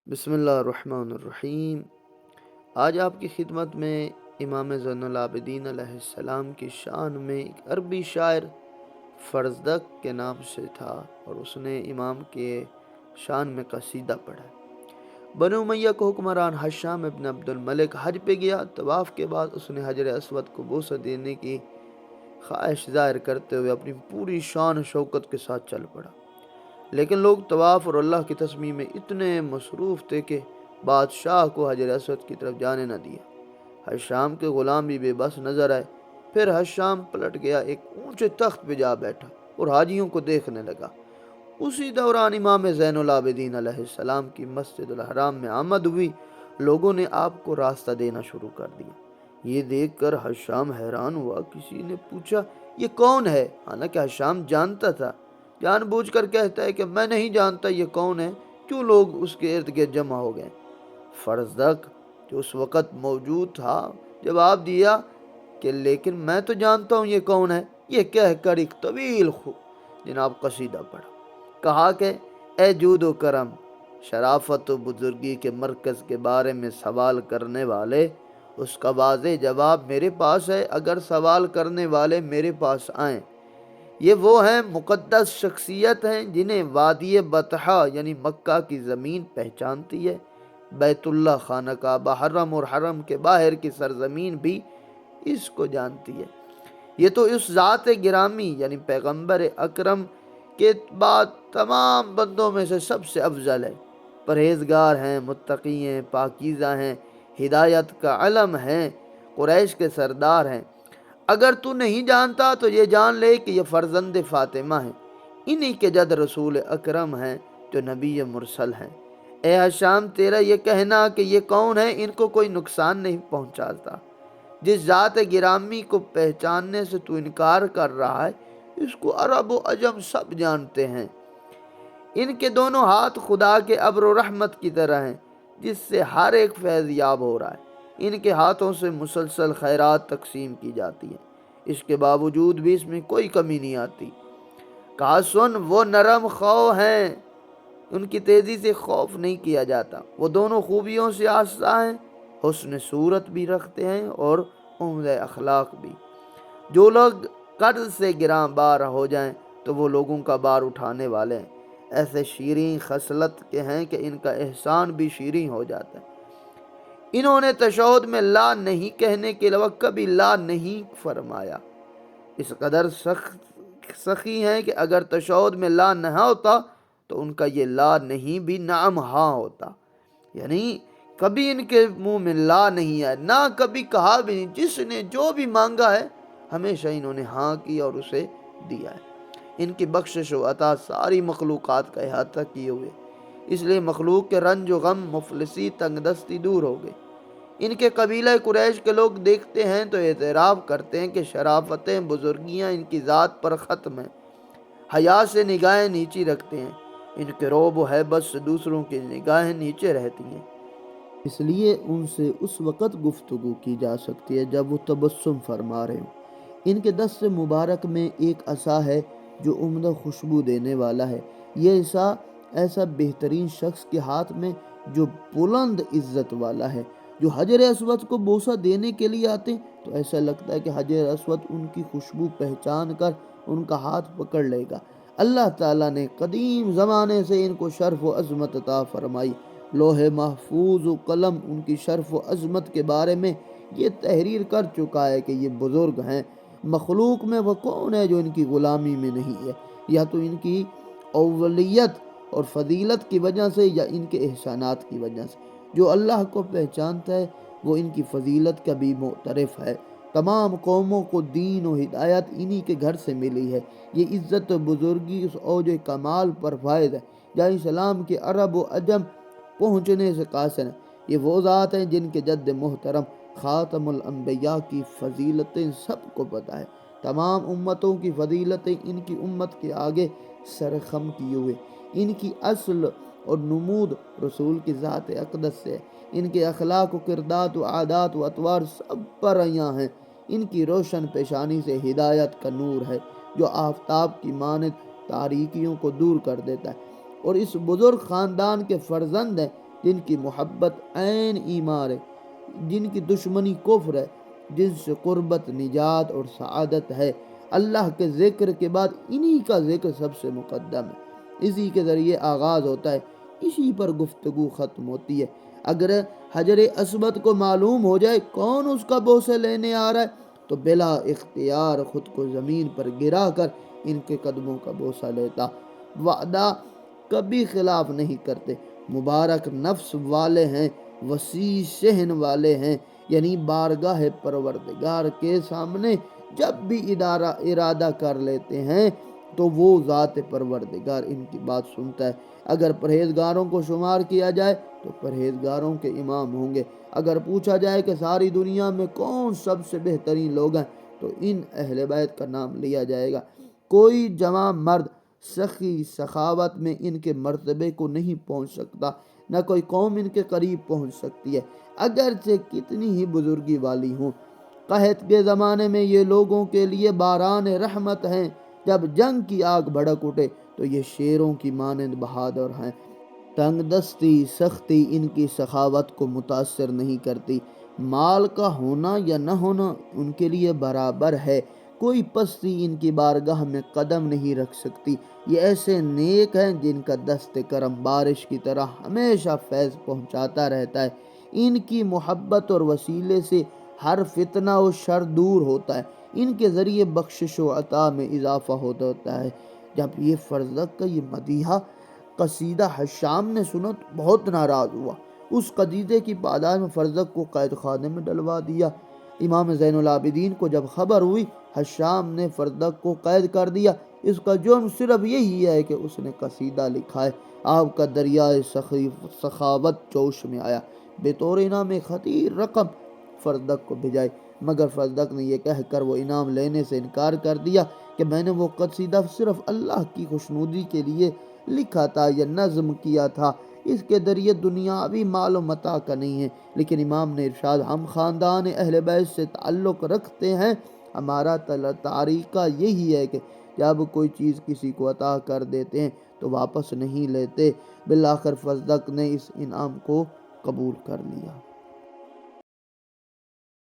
بسم اللہ الرحمن الرحیم۔ آج آپ کی خدمت میں امام زین العابدین علیہ السلام کی شان میں ایک عربی شاعر فرزدق کے نام سے تھا اور اس نے امام کے شان میں قصیدہ پڑھا۔ بنو امیہ کو حکمران ہشام ابن عبد الملک حج پہ گیا۔ طواف کے بعد اس نے حجر اسود کو بوسہ دینے کی خواہش ظاہر کرتے ہوئے اپنی پوری شان و شوکت کے ساتھ چل پڑا، لیکن لوگ طواف اور اللہ کی تسبیح میں اتنے مصروف تھے کہ بادشاہ کو حجر اسود کی طرف جانے نہ دیا۔ ہشام کے غلام بھی بے بس نظر آئے۔ پھر ہشام پلٹ گیا، ایک اونچے تخت پہ جا بیٹھا اور حاجیوں کو دیکھنے لگا۔ اسی دوران امام زین العابدین علیہ السلام کی مسجد الحرام میں آمد ہوئی۔ لوگوں نے آپ کو راستہ دینا شروع کر دیا۔ یہ دیکھ کر ہشام حیران ہوا۔ کسی نے پوچھا، یہ کون ہے؟ حالانکہ ہشام جانتا تھا، جان بوجھ کر کہتا ہے کہ میں نہیں جانتا یہ کون ہے، کیوں لوگ اس کے ارد گرد جمع ہو گئے۔ فرزدق جو اس وقت موجود تھا جواب دیا کہ لیکن میں تو جانتا ہوں یہ کون ہے۔ یہ کہہ کر ایک طویل جناب قصیدہ پڑھا۔ کہا کہ اے جود و کرم، شرافت و بزرگی کے مرکز کے بارے میں سوال کرنے والے، اس کا واضح جواب میرے پاس ہے۔ اگر سوال کرنے والے میرے پاس آئیں، یہ وہ ہیں مقدس شخصیت ہیں جنہیں وادی بطحا یعنی مکہ کی زمین پہچانتی ہے، بیت اللہ خانہ کعبہ، حرم اور حرم کے باہر کی سرزمین بھی اس کو جانتی ہے۔ یہ تو اس ذات گرامی یعنی پیغمبر اکرم کے بعد تمام بندوں میں سے سب سے افضل ہے۔ پرہیزگار ہیں، متقی ہیں، پاکیزہ ہیں، ہدایت کا علم ہیں، قریش کے سردار ہیں۔ اگر تو نہیں جانتا تو یہ جان لے کہ یہ فرزند فاطمہ ہیں، انہی کے جد رسول اکرم ہیں جو نبی مرسل ہیں۔ اے ہشام، تیرا یہ کہنا کہ یہ کون ہے ان کو کوئی نقصان نہیں پہنچاتا۔ جس ذات گرامی کو پہچاننے سے تو انکار کر رہا ہے، اس کو عرب و عجم سب جانتے ہیں۔ ان کے دونوں ہاتھ خدا کے ابر و رحمت کی طرح ہیں جس سے ہر ایک فیض یاب ہو رہا ہے۔ ان کے ہاتھوں سے مسلسل خیرات تقسیم کی جاتی ہیں، اس کے باوجود بھی اس میں کوئی کمی نہیں آتی۔ کہا سن، وہ نرم خو ہیں، ان کی تیزی سے خوف نہیں کیا جاتا۔ وہ دونوں خوبیوں سے آسا ہیں، حسن صورت بھی رکھتے ہیں اور عمدہ اخلاق بھی۔ جو لوگ قرض سے گراں بار ہو جائیں تو وہ لوگوں کا بار اٹھانے والے ہیں۔ ایسے شیریں خصلت کے ہیں کہ ان کا احسان بھی شیریں ہو جاتا ہے۔ انہوں نے تشہد میں لا نہیں کہنے کے علاوہ کبھی لا نہیں فرمایا۔ اس قدر سخی ہیں کہ اگر تشہد میں لا نہ ہوتا تو ان کا یہ لا نہیں بھی نعم ہاں ہوتا، یعنی کبھی ان کے منہ میں لا نہیں آیا، نہ کبھی کہا بھی نہیں۔ جس نے جو بھی مانگا ہے ہمیشہ انہوں نے ہاں کی اور اسے دیا ہے۔ ان کی بخشش و عطا ساری مخلوقات کا احاطہ کیے ہوئے، اس لیے مخلوق کے رنج و غم، مفلسی، تنگ دستی دور ہو گئی۔ ان کے قبیلہ قریش کے لوگ دیکھتے ہیں تو اعتراف کرتے ہیں کہ شرافتیں، بزرگیاں ان کی ذات پر ختم ہیں۔ حیا سے نگاہیں نیچی رکھتے ہیں، ان کے رعب و حیبت سے دوسروں کی نگاہیں نیچے رہتی ہیں، اس لیے ان سے اس وقت گفتگو کی جا سکتی ہے جب وہ تبسم فرما رہے ہوں۔ ان کے دست مبارک میں ایک عصا ہے جو عمدہ خوشبو دینے والا ہے۔ یہ عصا ایسا بہترین شخص کے ہاتھ میں جو بلند عزت والا ہے۔ جو حجر اسود کو بوسہ دینے کے لیے آتے ہیں تو ایسا لگتا ہے کہ حجر اسود ان کی خوشبو پہچان کر ان کا ہاتھ پکڑ لے گا۔ اللہ تعالیٰ نے قدیم زمانے سے ان کو شرف و عظمت عطا فرمائی۔ لوح محفوظ و قلم ان کی شرف و عظمت کے بارے میں یہ تحریر کر چکا ہے کہ یہ بزرگ ہیں۔ مخلوق میں وہ کون ہے جو ان کی غلامی میں نہیں ہے؟ یا تو ان کی اولیت اور فضیلت کی وجہ سے یا ان کے احسانات کی وجہ سے۔ جو اللہ کو پہچانتا ہے وہ ان کی فضیلت کا بھی معترف ہے۔ تمام قوموں کو دین و ہدایت انہی کے گھر سے ملی ہے۔ یہ عزت و بزرگی اس اوج کمال پر فائز ہے جہاں اسلام کے عرب و عجم پہنچنے سے قاصر ہیں۔ یہ وہ ذات ہیں جن کے جد محترم خاتم الانبیاء کی فضیلتیں سب کو پتہ ہے۔ تمام امتوں کی فضیلتیں ان کی امت کے آگے سرخم کیے ہوئے۔ ان کی اصل اور نمود رسول کی ذات اقدس سے ہے۔ ان کے اخلاق و کردات و عادات و اطوار سب پر عیاں ہیں۔ ان کی روشن پیشانی سے ہدایت کا نور ہے جو آفتاب کی مانند تاریکیوں کو دور کر دیتا ہے، اور اس بزرگ خاندان کے فرزند ہیں جن کی محبت عین ایمان ہے، جن کی دشمنی کفر ہے، جن سے قربت نجات اور سعادت ہے۔ اللہ کے ذکر کے بعد انہی کا ذکر سب سے مقدم ہے، اسی کے ذریعے آغاز ہوتا ہے، اسی پر گفتگو ختم ہوتی ہے۔ اگر حجر اسود کو معلوم ہو جائے کون اس کا بوسہ لینے آ رہا ہے تو بلا اختیار خود کو زمین پر گرا کر ان کے قدموں کا بوسہ لیتا۔ وعدہ کبھی خلاف نہیں کرتے، مبارک نفس والے ہیں، وسیع صحن والے ہیں، یعنی بارگاہ پروردگار کے سامنے جب بھی ارادہ کر لیتے ہیں تو وہ ذات پروردگار ان کی بات سنتا ہے۔ اگر پرہیزگاروں کو شمار کیا جائے تو پرہیزگاروں کے امام ہوں گے۔ اگر پوچھا جائے کہ ساری دنیا میں کون سب سے بہترین لوگ ہیں تو ان اہل بیت کا نام لیا جائے گا۔ کوئی جوان مرد سخی سخاوت میں ان کے مرتبے کو نہیں پہنچ سکتا، نہ کوئی قوم ان کے قریب پہنچ سکتی ہے، اگرچہ کتنی ہی بزرگی والی ہوں۔ قحط کے زمانے میں یہ لوگوں کے لیے باران رحمت ہیں، جب جنگ کی آگ بھڑک اٹھے تو یہ شیروں کی مانند بہادر ہیں۔ تنگ دستی سختی ان کی سخاوت کو متاثر نہیں کرتی، مال کا ہونا یا نہ ہونا ان کے لیے برابر ہے، کوئی پستی ان کی بارگاہ میں قدم نہیں رکھ سکتی۔ یہ ایسے نیک ہیں جن کا دست کرم بارش کی طرح ہمیشہ فیض پہنچاتا رہتا ہے، ان کی محبت اور وسیلے سے ہر فتنہ و شر دور ہوتا ہے، ان کے ذریعے بخشش و عطا میں اضافہ ہوتا ہے۔ جب یہ فرزدق کا یہ مدیحہ قصیدہ حشام نے سنا تو بہت ناراض ہوا، اس قصیدے کی پاداش میں فرزدق کو قید خانے میں ڈلوا دیا۔ امام زین العابدین کو جب خبر ہوئی حشام نے فرزدق کو قید کر دیا، اس کا جرم صرف یہی ہے کہ اس نے قصیدہ لکھا ہے۔ آپ کا دریائے سخاوت جوش میں آیا، بطور انعام خطیر رقم فرزدق کو بھیجائی، مگر فرزدق نے یہ کہہ کر وہ انعام لینے سے انکار کر دیا کہ میں نے وہ قصیدہ صرف اللہ کی خوشنودی کے لیے لکھا تھا یا نظم کیا تھا، اس کے ذریعے دنیاوی مال و متاع کا نہیں ہے۔ لیکن امام نے ارشاد، ہم خاندان اہل بیت سے تعلق رکھتے ہیں، ہمارا طریقہ یہی ہے کہ جب کوئی چیز کسی کو عطا کر دیتے ہیں تو واپس نہیں لیتے۔ بالآخر فرزدق نے اس انعام کو قبول کر لیا۔